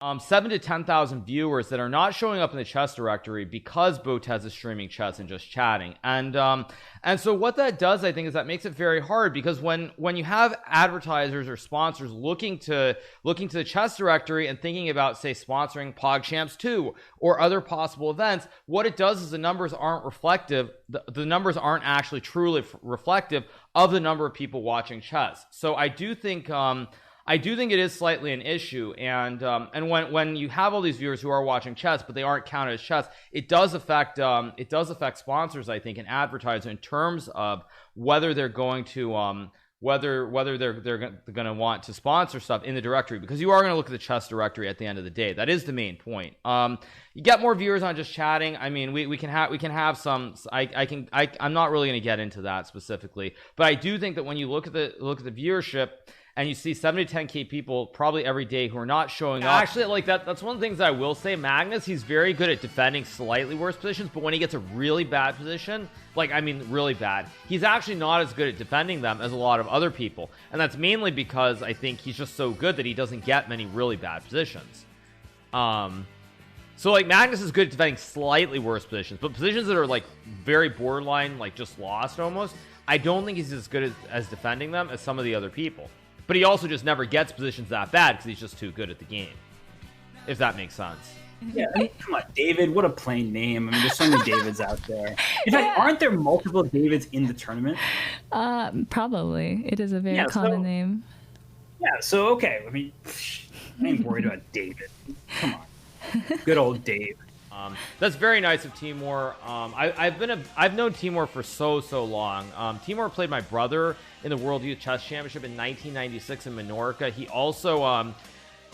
7 to 10,000 viewers that are not showing up in the chess directory because Botez is streaming chess and just chatting. And so what that does, I think, is that makes it very hard, because when you have advertisers or sponsors looking to the chess directory and thinking about, say, sponsoring PogChamps 2 or other possible events, what it does is the numbers aren't reflective. The numbers aren't actually truly reflective of the number of people watching chess. So I do think it is slightly an issue, and when you have all these viewers who are watching chess but they aren't counted as chess, it does affect sponsors, I think, and advertisers in terms of whether they're going to whether they're going to want to sponsor stuff in the directory, because you are going to look at the chess directory at the end of the day. That is the main point. You get more viewers on just chatting. I mean, we can have some. I'm not really going to get into that specifically, but I do think that when you look at the viewership, and you see 7 to 10k people probably every day who are not showing up. Actually, like that's one of the things that I will say. Magnus, he's very good at defending slightly worse positions, but when he gets a really bad position, like, I mean really bad, he's actually not as good at defending them as a lot of other people. And that's mainly because I think he's just so good that he doesn't get many really bad positions. So like Magnus is good at defending slightly worse positions, but positions that are like very borderline, like just lost almost, I don't think he's as good as defending them as some of the other people. But he also just never gets positions that bad because he's just too good at the game, if that makes sense. Yeah, I mean, come on, David, what a plain name. I mean, there's so many Davids out there. In fact, aren't there multiple Davids in the tournament? Probably. It is a very common name. Yeah, so, okay. I mean, I ain't worried about David. Come on. Good old Dave. That's very nice of Timur. I've known Timur for so long. Timur played my brother in the World Youth Chess Championship in 1996 in Menorca. He also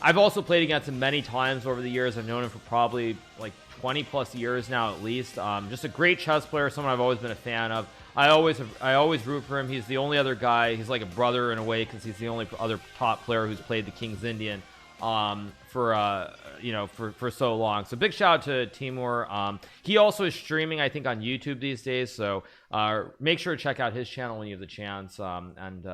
I've also played against him many times over the years. I've known him for probably like 20 plus years now at least. Just a great chess player, someone I've always been a fan of. I always root for him. He's the only other guy. He's like a brother in a way, because he's the only other top player who's played the King's Indian for so long. So big shout out to Timur. He also is streaming, I think, on YouTube these days, so make sure to check out his channel when you have the chance. And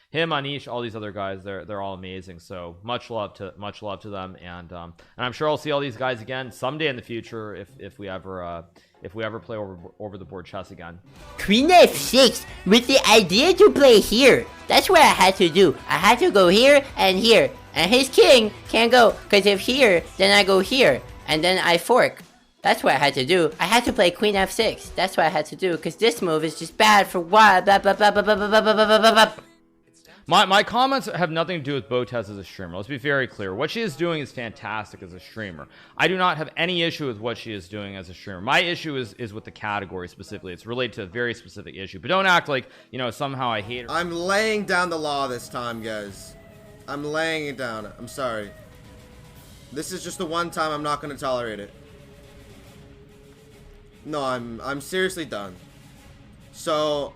him, Anish, all these other guys, they're all amazing. So much love to them, and I'm sure I'll see all these guys again someday in the future if we ever play over the board chess again. Queen f6 with the idea to play here. That's what I had to do. I had to go here, and his king can't go, because if here, then I go here, and then I fork. That's what I had to do. I had to play queen f6. That's what I had to do, because this move is just bad for what? Blah, blah, blah, blah, blah, blah, blah, blah, blah, blah, blah. My comments have nothing to do with Botez as a streamer. Let's be very clear. What she is doing is fantastic as a streamer. I do not have any issue with what she is doing as a streamer. My issue is with the category specifically. It's related to a very specific issue. But don't act like, somehow I hate her. I'm laying down the law this time, guys. I'm laying it down. I'm sorry. This is just the one time I'm not going to tolerate it. No, I'm seriously done. So,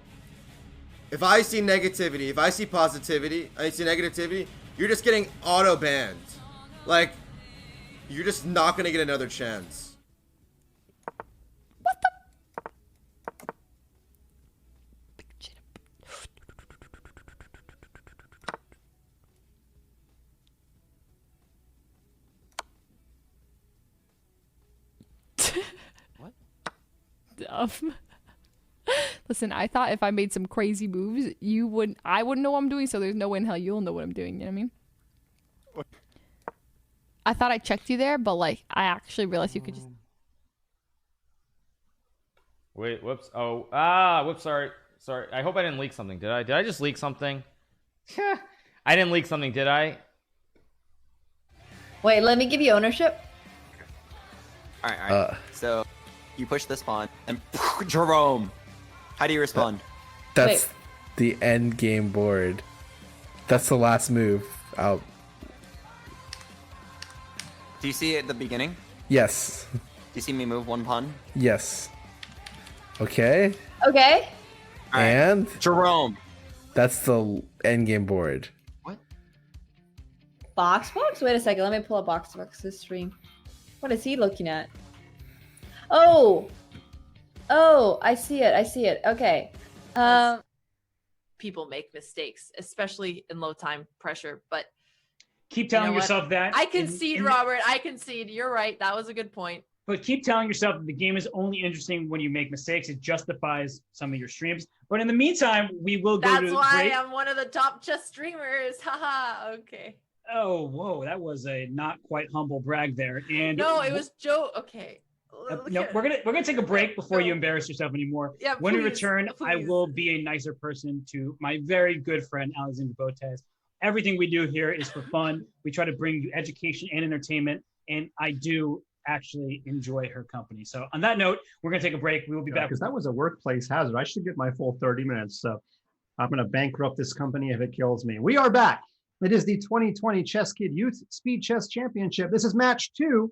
if I see negativity, if I see positivity, I see negativity, you're just getting auto-banned. Like, you're just not going to get another chance. What the? What? Listen, I thought if I made some crazy moves, I wouldn't know what I'm doing, so there's no way in hell you'll know what I'm doing, you know what I mean? What? I thought I checked you there, but like, I actually realized you could just... Wait, whoops. Oh, whoops, sorry. I hope I didn't leak something, did I? Did I just leak something? I didn't leak something, did I? Wait, let me give you ownership. Alright. So, you push this pawn, and Jerome! How do you respond? That's the end game board. That's the last move out. Do you see it at the beginning? Yes. Do you see me move one pawn? Yes. Okay. Okay. All right. And Jerome. That's the end game board. What? Box? Wait a second. Let me pull up Box's stream. What is he looking at? Oh, I see it. Okay. People make mistakes, especially in low time pressure, but keep telling what? yourself that. I concede, Robert. I concede. You're right. That was a good point. But keep telling yourself that the game is only interesting when you make mistakes. It justifies some of your streams. But in the meantime, we will go to That's why break. I'm one of the top chess streamers. Haha. Okay. Oh, whoa. That was a not quite humble brag there. And No, it was Joe. Okay. no, we're gonna take a break before you embarrass yourself anymore. Yeah, when we please, return, I please. will be a nicer person to my very good friend Alexander Botez. Everything we do here is for fun. We try to bring you education and entertainment, and I do actually enjoy her company. So on that note, we're gonna take a break. We will be back. Because that was a workplace hazard. I should get my full 30 minutes. So I'm gonna bankrupt this company if it kills me. We are back. It is the 2020 Chess Kid Youth Speed Chess Championship. This is match 2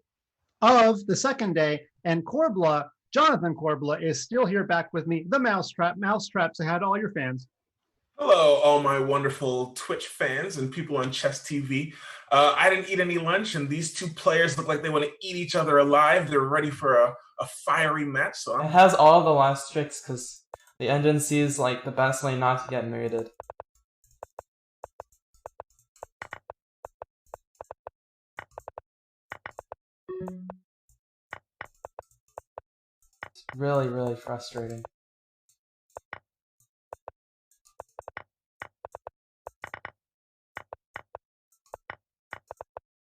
of the second day, and Corbla, Jonathan Corbla, is still here back with me. The Mousetrap. Mousetrap, say hi to all your fans. Hello, all my wonderful Twitch fans and people on Chess TV. I didn't eat any lunch, and these two players look like they want to eat each other alive. They're ready for a fiery match. So it has all the last tricks because the engine sees like the best lane not to get mated. It's really, really frustrating.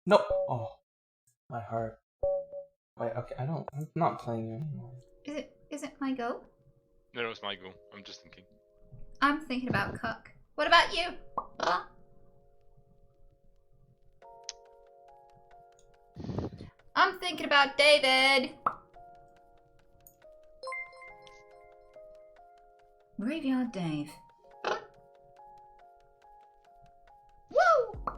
Nope. Oh, my heart. Wait, okay, I'm not playing you anymore. Is it my go? No, it's my go. I'm just thinking. I'm thinking about Cook. What about you? I'm thinking about David. Graveyard Dave. Woo!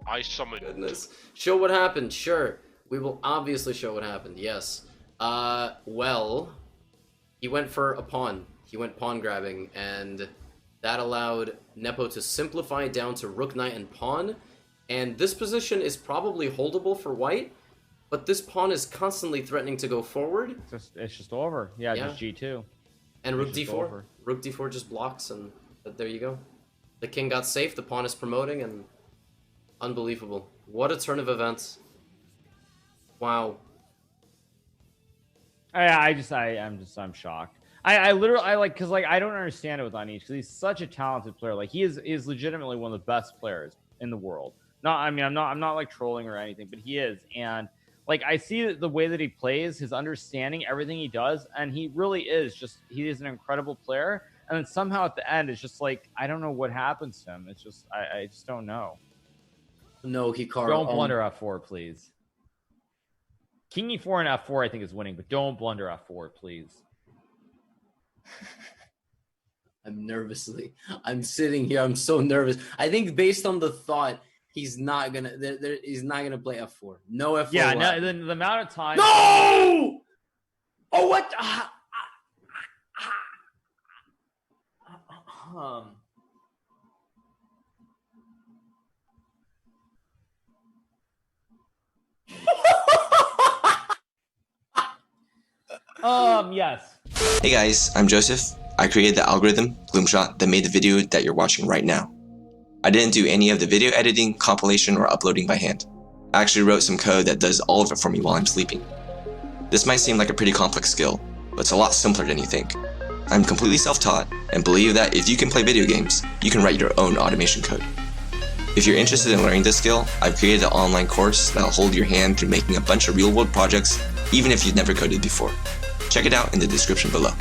I summoned. Goodness. Show what happened, sure. We will obviously show what happened, yes. Well, he went for a pawn. He went pawn grabbing, and that allowed Nepo to simplify down to rook, knight, and pawn. And this position is probably holdable for white, but this pawn is constantly threatening to go forward. It's just over. Yeah, just G2. And rook d4. Rook d4 just blocks, and there you go. The king got safe, the pawn is promoting, and unbelievable. What a turn of events. Wow. I'm shocked. I literally like because like I don't understand it with Anish because he's such a talented player. Like he is legitimately one of the best players in the world. I'm not like trolling or anything, but he is. And like I see the way that he plays, his understanding, everything he does, and he really is he is an incredible player. And then somehow at the end, it's just like I don't know what happens to him. It's just I just don't know. No, Hikaru. Don't blunder F4, please. King E4 and F4 I think is winning, but don't blunder F4, please. I'm sitting here, I'm so nervous. I think based on the thought, he's not gonna play F4. No F4. Yeah, no, the amount of time. No! Oh, what? Yes. Hey guys, I'm Joseph. I created the algorithm, Gloomshot, that made the video that you're watching right now. I didn't do any of the video editing, compilation, or uploading by hand. I actually wrote some code that does all of it for me while I'm sleeping. This might seem like a pretty complex skill, but it's a lot simpler than you think. I'm completely self-taught and believe that if you can play video games, you can write your own automation code. If you're interested in learning this skill, I've created an online course that'll hold your hand through making a bunch of real-world projects, even if you've never coded before. Check it out in the description below.